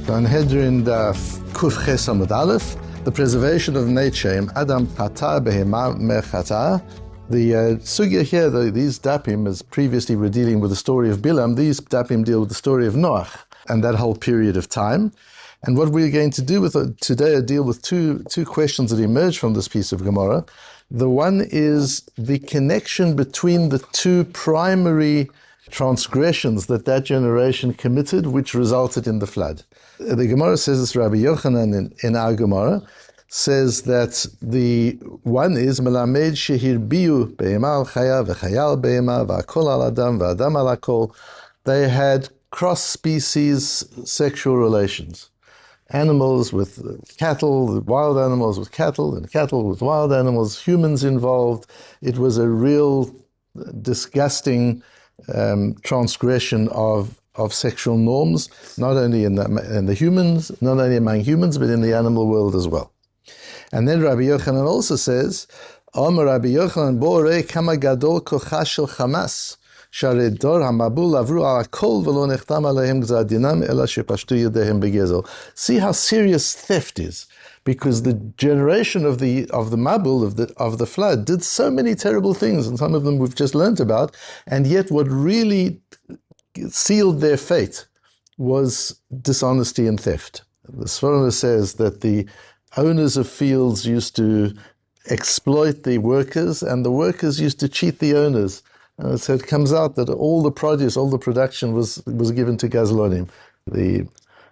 Sanhedrin Daf Kuf Ches Amud Aleph, the preservation of nature. Im Adam Chata Behema Me Chata. The sugya here, these dapim, as previously we're dealing with the story of Bilam, these dapim deal with the story of Noach and that whole period of time. And what we're going to do with today are deal with two questions that emerge from this piece of Gemara. The one is the connection between the two primary transgressions that generation committed, which resulted in the flood. The Gemara says this, Rabbi Yochanan in our Gemara says that the one is Melamed Shehirbiu Behema al Chaya v'Chaya Behema v'Akol al Adam v'Adam al Akol. They had cross-species sexual relations. Animals with cattle, wild animals with cattle, and cattle with wild animals, humans involved. It was a real disgusting transgression of sexual norms, not only in the humans, not only among humans, but in the animal world as well. And then Rabbi Yochanan also says, Amar Rabbi Yochanan Borei Kama Gadol Kocha Shel Chamas Share Dor Hamabul Avru Al Kol V'Lo Nechtam Alehem Gzar Dinam Ela Shepashtu Yedehem Begezel. See how serious theft is, because the generation of the Mabul of the flood did so many terrible things, and some of them we've just learnt about, and yet what really sealed their fate was dishonesty and theft. The Sforno says that the owners of fields used to exploit the workers, and the workers used to cheat the owners. And so it comes out that all the produce, all the production was given to Gazlonim. The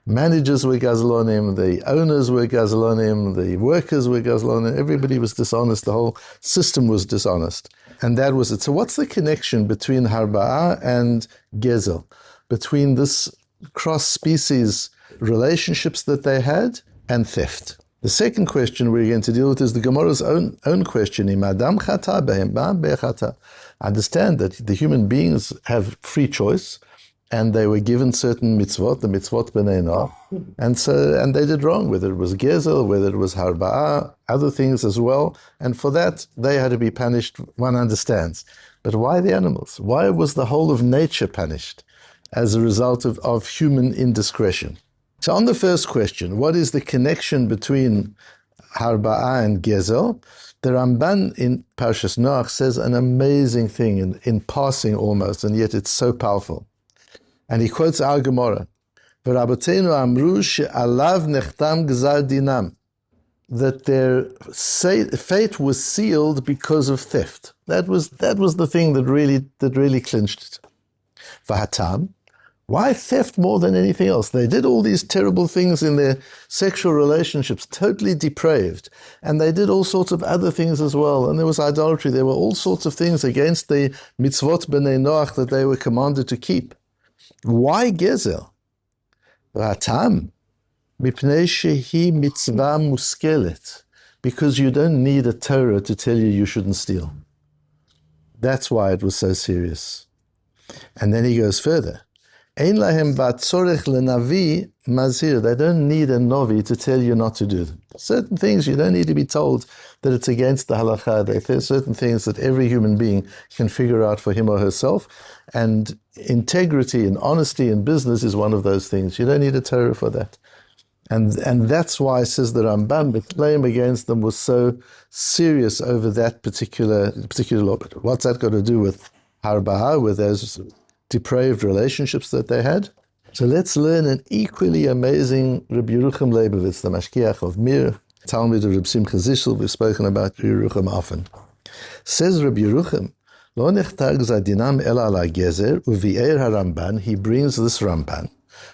managers were Gazlonim, the owners were Gazlonim, the workers were Gazlonim. Everybody was dishonest. The whole system was dishonest. And that was it. So what's the connection between Harba'ah and Gezel? Between this cross-species relationships that they had and theft? The second question we're going to deal with is the Gemara's own question. Im Chata Behema Me Chata. Understand that the human beings have free choice, and they were given certain mitzvot, the mitzvot b'nei Noach, and they did wrong, whether it was Gezel, whether it was Harba'ah, other things as well, and for that they had to be punished, one understands. But why the animals? Why was the whole of nature punished as a result of human indiscretion? So on the first question, what is the connection between Harba'ah and Gezel? The Ramban in Parshas Noach says an amazing thing in passing almost, and yet it's so powerful. And he quotes our Gemara, "V'Rabotenu amru she'alav nechtam gzar dinam," that their fate was sealed because of theft. That was the thing that really clinched it. V'hatam. Why theft more than anything else? They did all these terrible things in their sexual relationships, totally depraved. And they did all sorts of other things as well. And there was idolatry. There were all sorts of things against the mitzvot b'nei Noach that they were commanded to keep. Why Gezel? Ratam. Mipnei shehi mitzvah muskelet. Because you don't need a Torah to tell you shouldn't steal. That's why it was so serious. And then he goes further. Ein lahem batzorech lenavi mazhir. They don't need a novi to tell you not to do them. Certain things you don't need to be told that it's against the halakha. There's certain things that every human being can figure out for him or herself. And integrity and honesty in business is one of those things. You don't need a Torah for that. And that's why, says the Rambam, the claim against them was so serious over that particular law. But what's that got to do with Harba'ah, with those depraved relationships that they had? So let's learn an equally amazing Rabbi Yerucham Leibovitz, the Mashkiach of Mir, Talmud of Rabbi Simcha Zishel. We've spoken about Yerucham often. Says Rabbi Yerucham, Lo nechtag zadinam el ala gezer uvi'er haramban. He brings this Ramban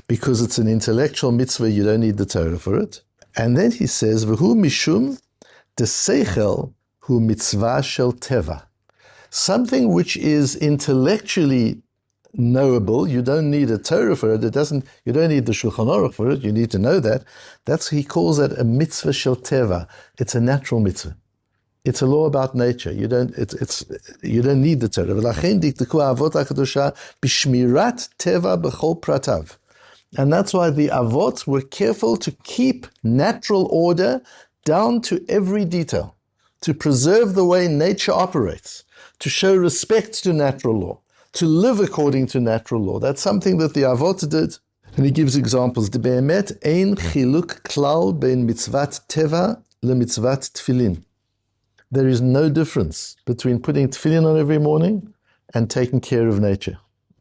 because it's an intellectual mitzvah. You don't need the Torah for it. And then he says, V'hu mishum deseichel hu mitzvah shel teva. Something which is intellectually knowable, you don't need a Torah for it. You don't need the Shulchan Aruch for it. You need to know that. He calls that a mitzvah shel teva. It's a natural mitzvah. It's a law about nature. You don't need the Torah. V'lachein dikteku avot hakadosha b'shmirat teva b'chol pratav. And that's why the avot were careful to keep natural order down to every detail, to preserve the way nature operates, to show respect to natural law, to live according to natural law. That's something that the Avot did. And he gives examples. Be'emet ein chiluk klal bein mitzvat teva le mitzvat tefillin. There is no difference between putting tefillin on every morning and taking care of nature.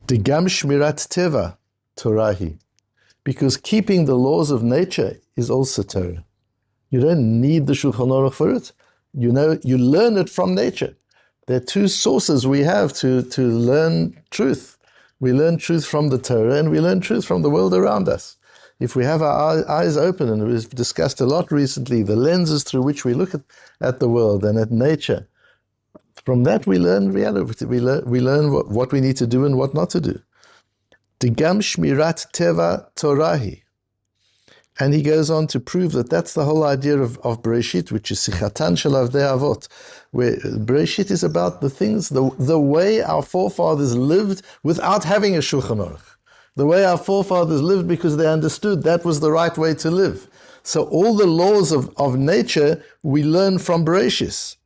Degam shmirat teva Torahi. Because keeping the laws of nature is also Torah. You don't need the Shulchan Aruch for it. You learn it from nature. There are two sources we have to learn truth. We learn truth from the Torah and we learn truth from the world around us. If we have our eyes open, and we've discussed a lot recently, the lenses through which we look at the world and at nature, from that we learn reality. We learn what we need to do and what not to do. Degam shmirat teva Torahi. And he goes on to prove that that's the whole idea of Bereshit, which is Sichatan shel Avdei Avot, where Bereshit is about the things, the way our forefathers lived without having a Shulchan Aruch. The way our forefathers lived because they understood that was the right way to live. So all the laws of nature we learn from Bereshit.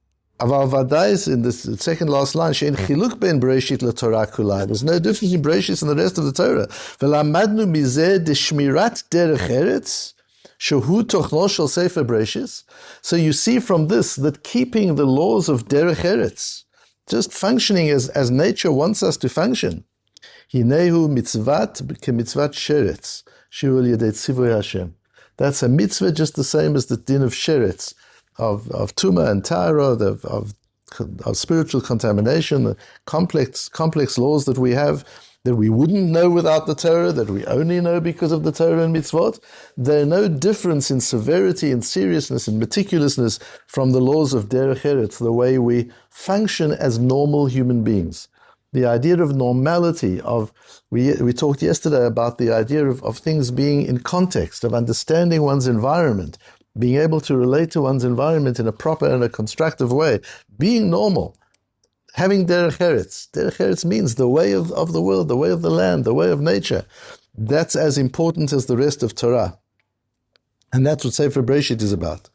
Aval Vadais, in the second last line, Shein chiluk ben Bereshit leTorah kulai. There's no difference in Bereshit and the rest of the Torah. V'lamadnu mizeh deshmirat derech eretz shehu tochno shel sefer Bereshit. So you see from this that keeping the laws of derech eretz, just functioning as nature wants us to function, hinehu mitzvat kemitzvat sheretz shehu al yedei tzivoy Hashem. That's a mitzvah just the same as the din of sheretz, of tumah and tara, of spiritual contamination, the complex laws that we have that we wouldn't know without the Torah, that we only know because of the Torah and mitzvot. There's no difference in severity and seriousness and meticulousness from the laws of derech eretz, the way we function as normal human beings. The idea of normality, we talked yesterday about the idea of things being in context, of understanding one's environment, being able to relate to one's environment in a proper and a constructive way, being normal, having derech eretz. Derech eretz means the way of the world, the way of the land, the way of nature. That's as important as the rest of Torah. And that's what Sefer Bereshit is about.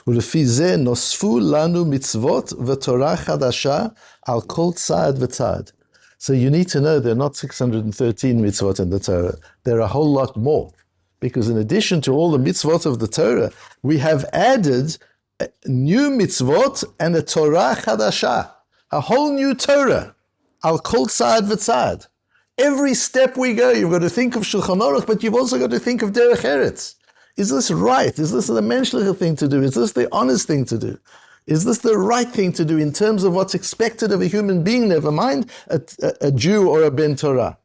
ולפי זה נוספו לנו מצוות ותורה חדשה על כל צעד וצעד. So you need to know there are not 613 mitzvot in the Torah. There are a whole lot more. Because in addition to all the mitzvot of the Torah, we have added new mitzvot and a Torah chadasha, a whole new Torah, al kol tzad v'tzad. Every step we go, you've got to think of Shulchan Aruch, but you've also got to think of derech eretz. Is this right? Is this the menschliche thing to do? Is this the honest thing to do? Is this the right thing to do in terms of what's expected of a human being, never mind a Jew or a Ben Torah?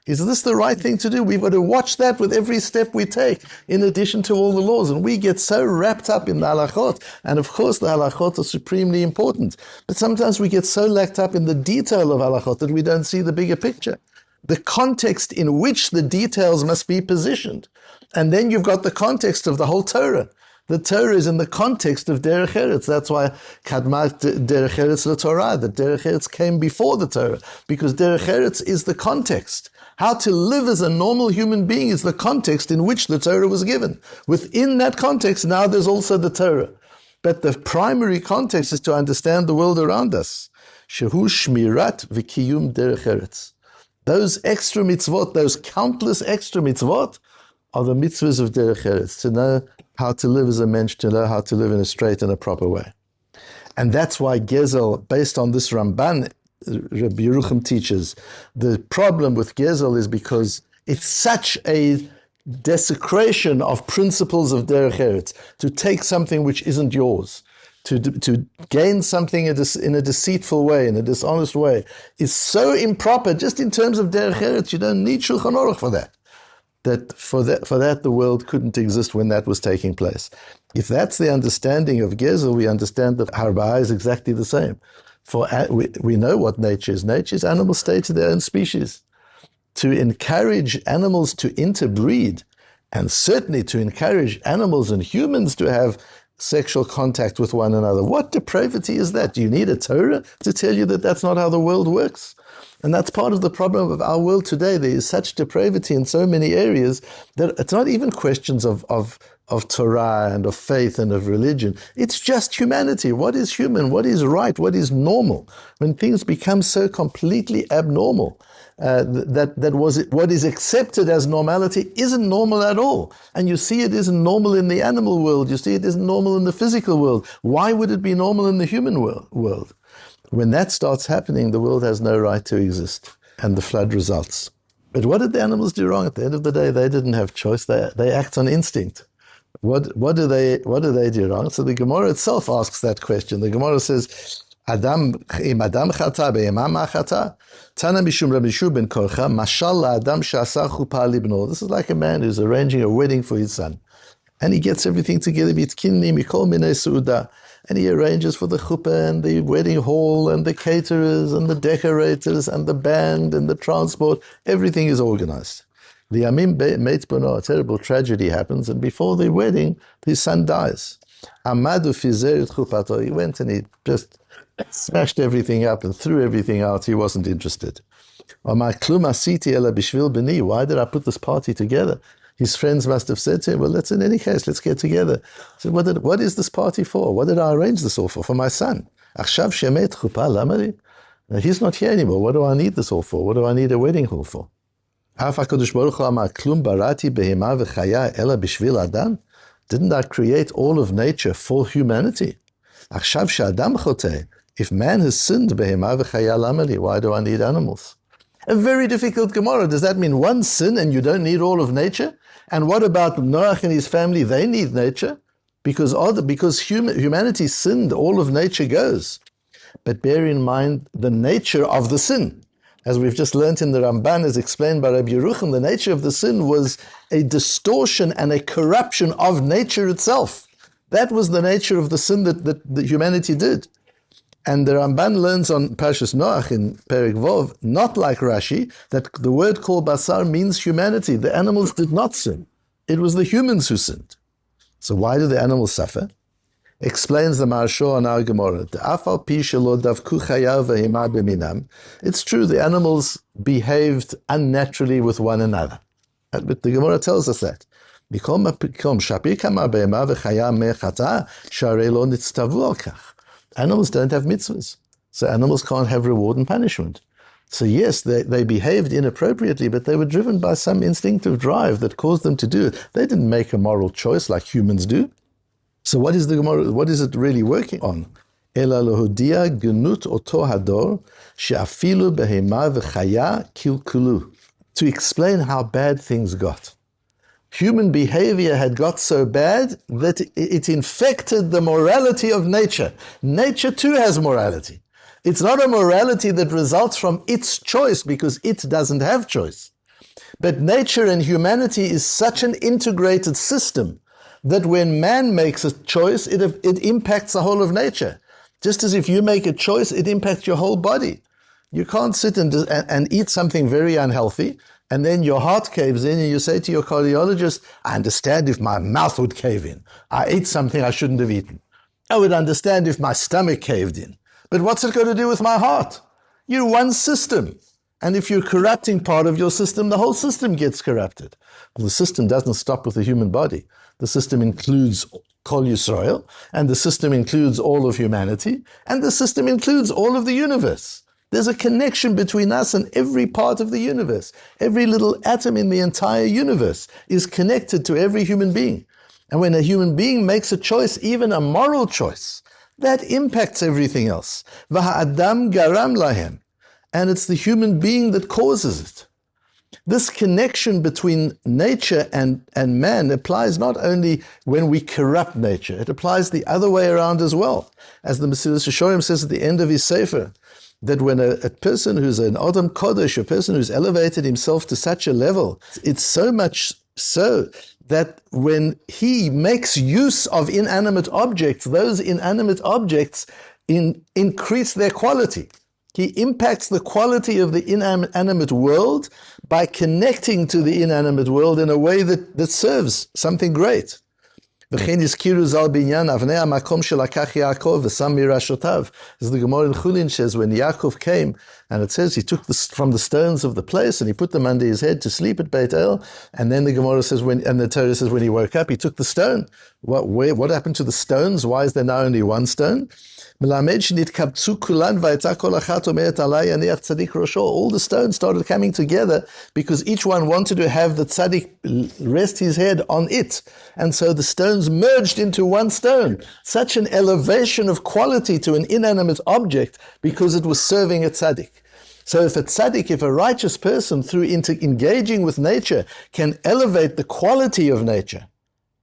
Is this the right thing to do? We've got to watch that with every step we take, in addition to all the laws. And we get so wrapped up in the halachot. And of course, the halachot are supremely important. But sometimes we get so lacked up in the detail of halachot that we don't see the bigger picture, the context in which the details must be positioned. And then you've got the context of the whole Torah. The Torah is in the context of derech eretz. That's why kadmat derech eretz leTorah, that derech eretz came before the Torah, because derech eretz is the context. How to live as a normal human being is the context in which the Torah was given. Within that context, now there's also the Torah. But the primary context is to understand the world around us. Shehu shmirat v'kiyum derech eretz. Those extra mitzvot, those countless extra mitzvot, are the mitzvahs of derech eretz, to know how to live as a mensch, to know how to live in a straight and a proper way. And that's why Gezel, based on this Ramban, Rabbi Yerucham teaches, the problem with Gezel is because it's such a desecration of principles of derech eretz, to take something which isn't yours, to gain something in a deceitful way, in a dishonest way, is so improper. Just in terms of derech eretz, you don't need Shulchan Aruch for that. For that the world couldn't exist when that was taking place. If that's the understanding of Gezel, we understand that Harba'ah is exactly the same. For we know what nature is. Nature is animal state of their own species. To encourage animals to interbreed, and certainly to encourage animals and humans to have sexual contact with one another, what depravity is that? Do you need a Torah to tell you that that's not how the world works? And that's part of the problem of our world today. There is such depravity in so many areas that it's not even questions of Torah and of faith and of religion. It's just humanity. What is human? What is right? What is normal? When things become so completely abnormal, what is accepted as normality isn't normal at all. And you see it isn't normal in the animal world. You see it isn't normal in the physical world. Why would it be normal in the human world? When that starts happening, the world has no right to exist, and the flood results. But what did the animals do wrong? At the end of the day, they didn't have choice. They act on instinct. What do they do wrong? So the Gemara itself asks that question. The Gemara says, Adam chata בהמה מה חטאה? תנא משום רבי יהושע בן קורחה, משל לאדם שעשה חופה לבנו. This is like a man who's arranging a wedding for his son. And he gets everything together, מתקינים מכל מיני סעודה. And he arranges for the chuppah and the wedding hall and the caterers and the decorators and the band and the transport. Everything is organized. The Amim meit bono, a terrible tragedy happens, and before the wedding, his son dies. Amadu fizer chupato. He went and he just smashed everything up and threw everything out. He wasn't interested. Why did I put this party together? His friends must have said to him, well, in any case, let's get together. He said, what is this party for? What did I arrange this all for? For my son. He's not here anymore. What do I need this all for? What do I need a wedding hall for? Didn't I create all of nature for humanity? If man has sinned, why do I need animals? A very difficult Gemara. Does that mean one sin and you don't need all of nature? And what about Noach and his family? They need nature. Because humanity sinned, all of nature goes. But bear in mind the nature of the sin. As we've just learnt in the Ramban, as explained by Rabbi Yerucham, the nature of the sin was a distortion and a corruption of nature itself. That was the nature of the sin that humanity did. And the Ramban learns on Parshas Noach in Perek Vov, not like Rashi, that the word called basar means humanity. The animals did not sin. It was the humans who sinned. So why do the animals suffer? Explains the Maharsha on our Gemara. It's true, the animals behaved unnaturally with one another. But the Gemara tells us that. Animals don't have mitzvahs. So animals can't have reward and punishment. So yes, they behaved inappropriately, but they were driven by some instinctive drive that caused them to do it. They didn't make a moral choice like humans do. So what is the Gemara? What is it really working on? Ela lohudia genut oto hador she'afilu behema v'chaya kilkulu. To explain how bad things got. Human behavior had got so bad that it infected the morality of nature. Nature too has morality. It's not a morality that results from its choice because it doesn't have choice. But nature and humanity is such an integrated system that when man makes a choice, it impacts the whole of nature. Just as if you make a choice, it impacts your whole body. You can't sit and eat something very unhealthy, and then your heart caves in and you say to your cardiologist, I understand if my mouth would cave in. I ate something I shouldn't have eaten. I would understand if my stomach caved in. But what's it got to do with my heart? You're one system. And if you're corrupting part of your system, the whole system gets corrupted. Well, the system doesn't stop with the human body. The system includes Kol Yisrael, and the system includes all of humanity, and the system includes all of the universe. There's a connection between us and every part of the universe. Every little atom in the entire universe is connected to every human being. And when a human being makes a choice, even a moral choice, that impacts everything else. V'ha'adam garam lahem. And it's the human being that causes it. This connection between nature and man applies not only when we corrupt nature, it applies the other way around as well. As the Mesilas Yesharim says at the end of his Sefer, that when a person who's an Adam Kodesh, a person who's elevated himself to such a level, it's so much so that when he makes use of inanimate objects, those inanimate objects increase their quality. He impacts the quality of the inanimate world by connecting to the inanimate world in a way that serves something great. As the Gemara in Chulin says, when Yaakov came And it says he took from the stones of the place and he put them under his head to sleep at Beit El. And then the Gemara says, and the Torah says when he woke up, he took the stone. What happened to the stones? Why is there now only one stone? All the stones started coming together because each one wanted to have the tzaddik rest his head on it. And so the stones merged into one stone. Such an elevation of quality to an inanimate object because it was serving a tzaddik. So if a righteous person, through engaging with nature, can elevate the quality of nature,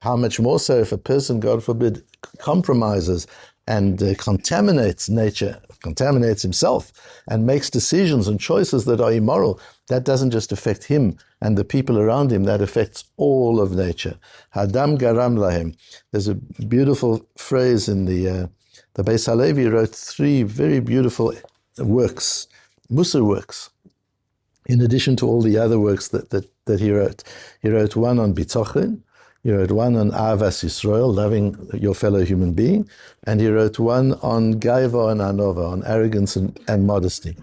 how much more so if a person, God forbid, compromises and contaminates nature, contaminates himself, and makes decisions and choices that are immoral. That doesn't just affect him and the people around him, that affects all of nature. Hadam garam lahem. There's a beautiful phrase in the Beis Halevi wrote 3 very beautiful works, Musar works, in addition to all the other works that he wrote. He wrote one on Bitochen, he wrote one on Avas Yisrael, loving your fellow human being, and he wrote one on Gaiva and Anova, on arrogance and modesty.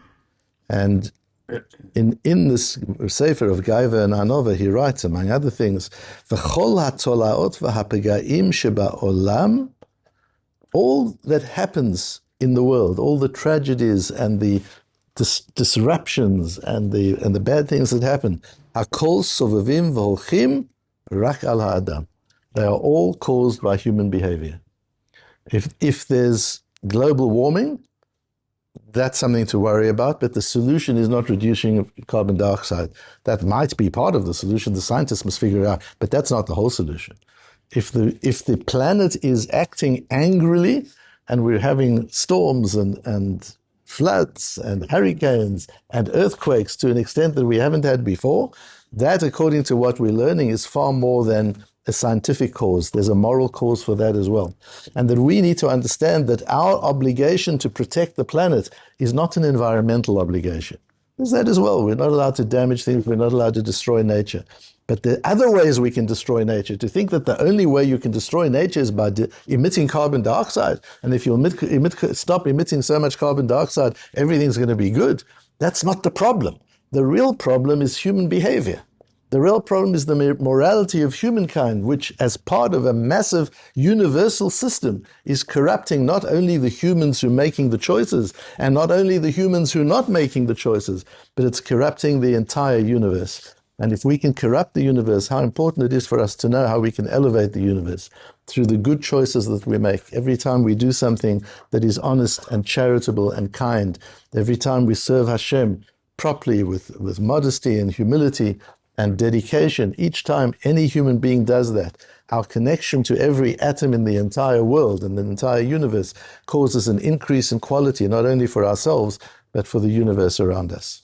And in this Sefer of Gaiva and Anova, he writes, among other things, V'chol ha'tolaot v'ha'pegaim sheba'olam, all that happens in the world, all the tragedies and the disruptions and the bad things that happen, hakol sovavim v'holchim rak al ha'adam. They are all caused by human behavior. If there's global warming, that's something to worry about, but the solution is not reducing carbon dioxide. That might be part of the solution. The scientists must figure it out, but that's not the whole solution. If the planet is acting angrily and we're having storms and floods and hurricanes and earthquakes to an extent that we haven't had before, that, according to what we're learning, is far more than a scientific cause. There's a moral cause for that as well. And that we need to understand that our obligation to protect the planet is not an environmental obligation. There's that as well. We're not allowed to damage things. We're not allowed to destroy nature. But there are other ways we can destroy nature. To think that the only way you can destroy nature is by emitting carbon dioxide, and if you stop emitting so much carbon dioxide, everything's going to be good. That's not the problem. The real problem is human behavior. The real problem is the morality of humankind, which, as part of a massive universal system, is corrupting not only the humans who are making the choices, and not only the humans who are not making the choices, but it's corrupting the entire universe. And if we can corrupt the universe, how important it is for us to know how we can elevate the universe through the good choices that we make. Every time we do something that is honest and charitable and kind, every time we serve Hashem properly with modesty and humility and dedication, each time any human being does that, our connection to every atom in the entire world and the entire universe causes an increase in quality, not only for ourselves, but for the universe around us.